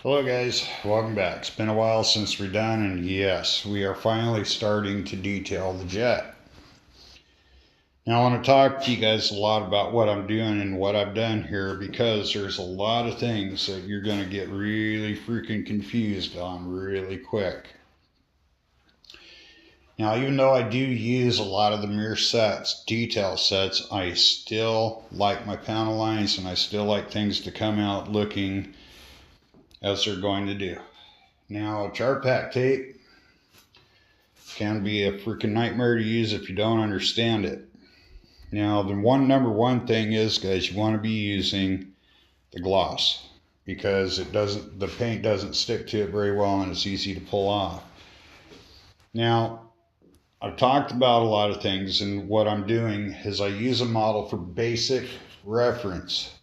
Hello guys, welcome back. It's been a while since we're done, and yes, we are finally starting to detail the jet. Now I want to talk to you guys a lot about what I'm doing and what I've done here, because there's a lot of things that you're going to get really freaking confused on really quick. Now, even though I do use a lot of the mirror sets, detail sets, I still like my panel lines and I still like things to come out looking as they're going to do. Now, Charpak tape can be a freaking nightmare to use if you don't understand it. Now, the number one thing is, guys, you want to be using the gloss, because the paint doesn't stick to it very well and it's easy to pull off. Now, I've talked about a lot of things, and what I'm doing is I use a model for basic reference.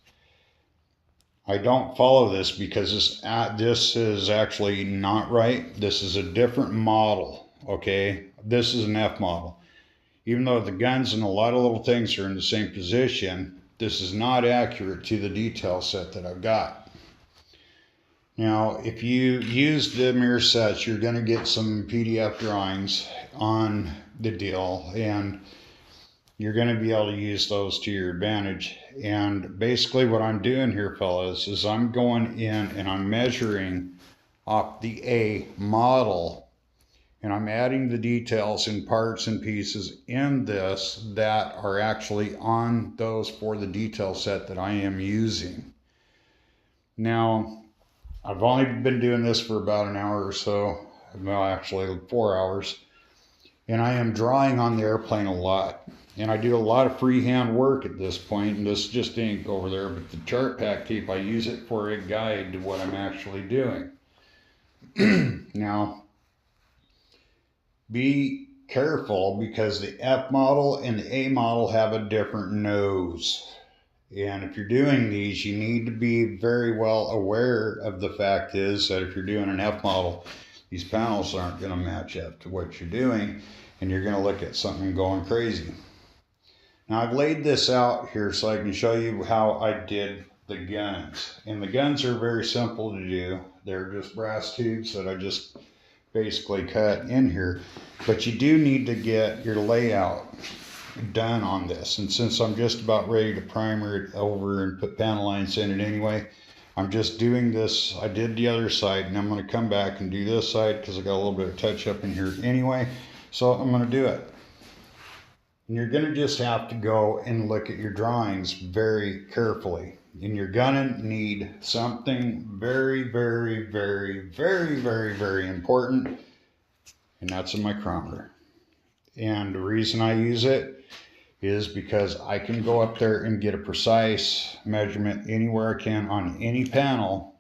I don't follow this because this is actually not right. This is a different model, okay? This is an F model. Even though the guns and a lot of little things are in the same position, this is not accurate to the detail set that I've got. Now, if you use the mirror sets, you're going to get some PDF drawings on the deal, and you're going to be able to use those to your advantage. And basically what I'm doing here, fellas, is I'm going in and I'm measuring off the A model, and I'm adding the details and parts and pieces in this that are actually on those for the detail set that I am using. Now, I've only been doing this for about an hour or so, well, actually 4 hours, and I am drawing on the airplane a lot. And I do a lot of freehand work at this point, and this just ink over there, but the Charpak tape, I use it for a guide to what I'm actually doing. Now, be careful, because the F model and the A model have a different nose. And if you're doing these, you need to be very well aware of the fact is that if you're doing an F model, these panels aren't going to match up to what you're doing, and you're going to look at something going crazy. Now, I've laid this out here so I can show you how I did the guns. And the guns are very simple to do. They're just brass tubes that I just basically cut in here. But you do need to get your layout done on this. And since I'm just about ready to primer it over and put panel lines in it anyway, I'm just doing this. I did the other side, and I'm going to come back and do this side because I got a little bit of touch up in here anyway. So I'm going to do it. And you're going to just have to go and look at your drawings very carefully. And you're going to need something very, very, very, very, very, very important, and that's a micrometer. And the reason I use it is because I can go up there and get a precise measurement anywhere I can on any panel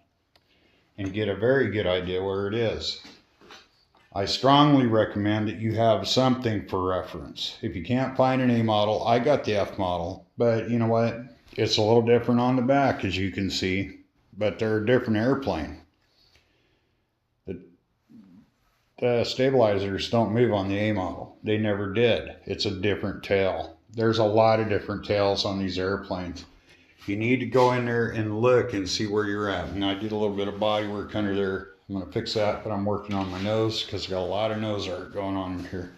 and get a very good idea where it is. I strongly recommend that you have something for reference. If you can't find an A model, I got the F model, but you know what? It's a little different on the back, as you can see, but they're a different airplane. The stabilizers don't move on the A model. They never did. It's a different tail. There's a lot of different tails on these airplanes. You need to go in there and look and see where you're at. And I did a little bit of body work under there. I'm going to fix that, but I'm working on my nose because I got a lot of nose art going on here.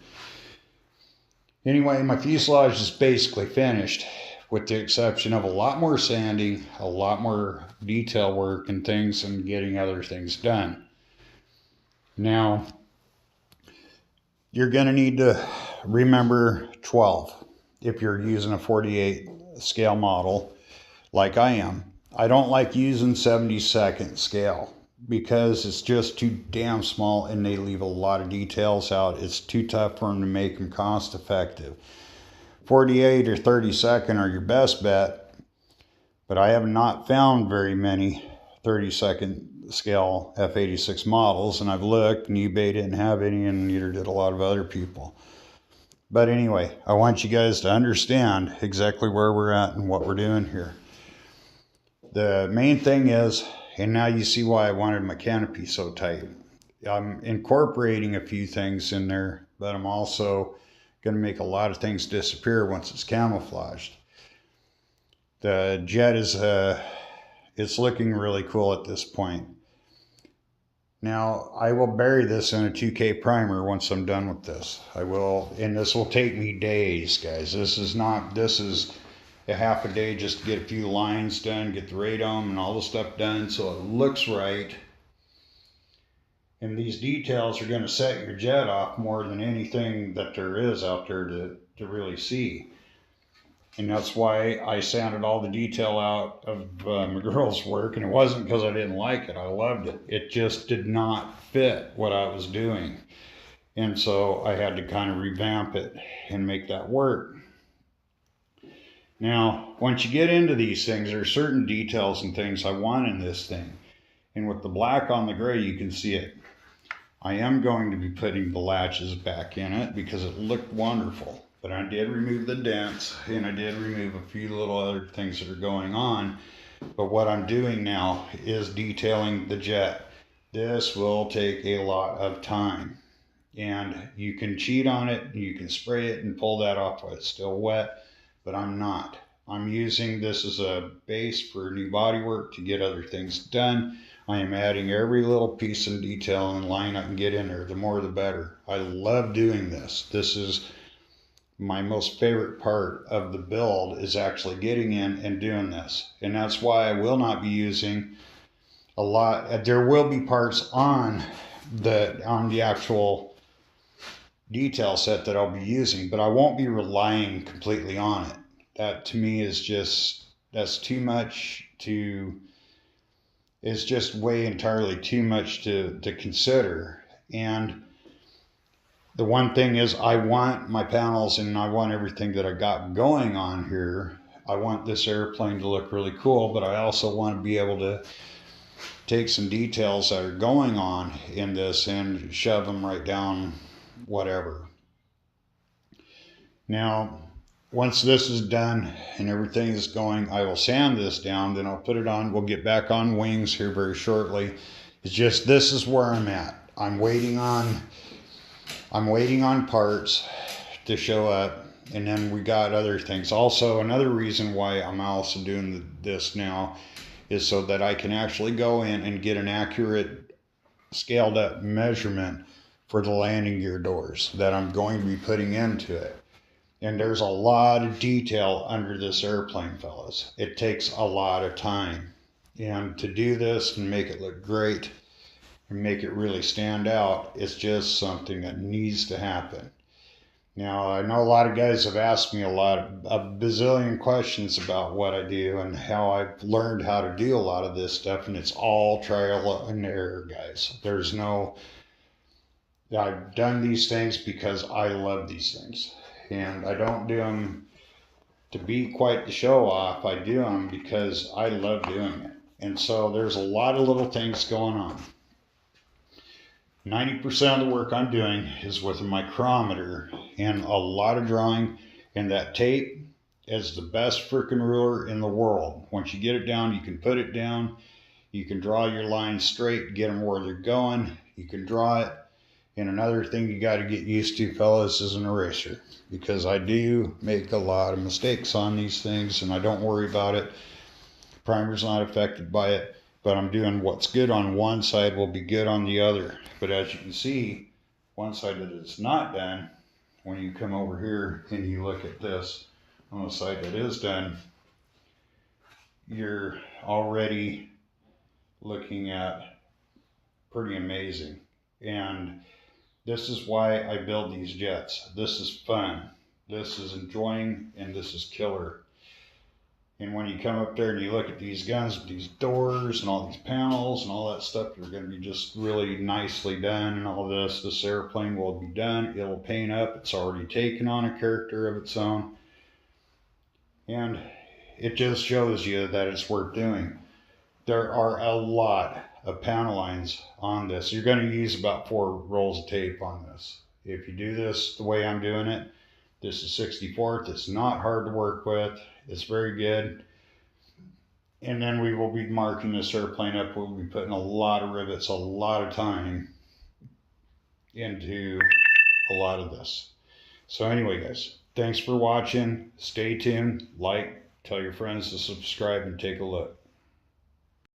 Anyway, my fuselage is basically finished, with the exception of a lot more sanding, a lot more detail work and things, and getting other things done. Now, you're going to need to remember 12 if you're using a 48 scale model like I am. I don't like using 72nd scale because it's just too damn small and they leave a lot of details out. It's too tough for them to make them cost effective. 48 or 32nd are your best bet, but I have not found very many 32nd scale F-86 models, and I've looked, and eBay didn't have any, and neither did a lot of other people. But anyway, I want you guys to understand exactly where we're at and what we're doing here. The main thing is, and now you see why I wanted my canopy so tight. I'm incorporating a few things in there, but I'm also going to make a lot of things disappear once it's camouflaged. The jet is it's looking really cool at this point. Now, I will bury this in a 2K primer once I'm done with this. I will, and this will take me days, guys. This is a half a day just to get a few lines done, get the radome and all the stuff done so it looks right. And these details are going to set your jet off more than anything that there is out there to really see. And that's why I sanded all the detail out of my girl's work, and it wasn't because I didn't like it. I loved it. It just did not fit what I was doing. And so I had to kind of revamp it and make that work. Now, once you get into these things, there are certain details and things I want in this thing. And with the black on the gray, you can see it. I am going to be putting the latches back in it because it looked wonderful. But I did remove the dents, and I did remove a few little other things that are going on. But what I'm doing now is detailing the jet. This will take a lot of time. And you can cheat on it, you can spray it and pull that off while it's still wet, but I'm not. I'm using this as a base for new bodywork to get other things done. I am adding every little piece of detail and line up and get in there. The more the better. I love doing this. This is my most favorite part of the build, is actually getting in and doing this. And that's why I will not be using a lot. There will be parts on the actual detail set that I'll be using, but I won't be relying completely on it. That to me is that's too much it's just way entirely too much to consider. And the one thing is, I want my panels and I want everything that I got going on here. I want this airplane to look really cool, but I also want to be able to take some details that are going on in this and shove them right down, whatever. Now, once this is done and everything is going, I will sand this down, then I'll put it on. We'll get back on wings here very shortly. It's just, this is where I'm at. I'm waiting on parts to show up, and then we got other things. Also, another reason why I'm also doing this now is so that I can actually go in and get an accurate scaled up measurement for the landing gear doors that I'm going to be putting into it. And there's a lot of detail under this airplane, fellas. It takes a lot of time. And to do this and make it look great and make it really stand out, it's just something that needs to happen. Now, I know a lot of guys have asked me a bazillion questions about what I do and how I've learned how to do a lot of this stuff, and it's all trial and error, guys. I've done these things because I love these things. And I don't do them to be quite the show off. I do them because I love doing it. And so there's a lot of little things going on. 90% of the work I'm doing is with a micrometer and a lot of drawing. And that tape is the best freaking ruler in the world. Once you get it down, you can put it down. You can draw your lines straight, get them where they're going. You can draw it. And another thing you got to get used to, fellas, is an eraser. Because I do make a lot of mistakes on these things, and I don't worry about it. Primer's not affected by it, but I'm doing what's good on one side will be good on the other. But as you can see, one side that it's not done, when you come over here and you look at this on the side that is done, you're already looking at pretty amazing. And this is why I build these jets. This is fun. This is enjoying, and this is killer. And when you come up there and you look at these guns with these doors and all these panels and all that stuff, you're going to be just really nicely done and all this. This airplane will be done. It'll paint up. It's already taken on a character of its own. And it just shows you that it's worth doing. There are a lot of panel lines on this. You're going to use about 4 rolls of tape on this. If you do this the way I'm doing it, this is 64th. It's not hard to work with. It's very good. And then we will be marking this airplane up. We'll be putting a lot of rivets, a lot of time into a lot of this. So anyway, guys, thanks for watching. Stay tuned. Like, tell your friends to subscribe and take a look.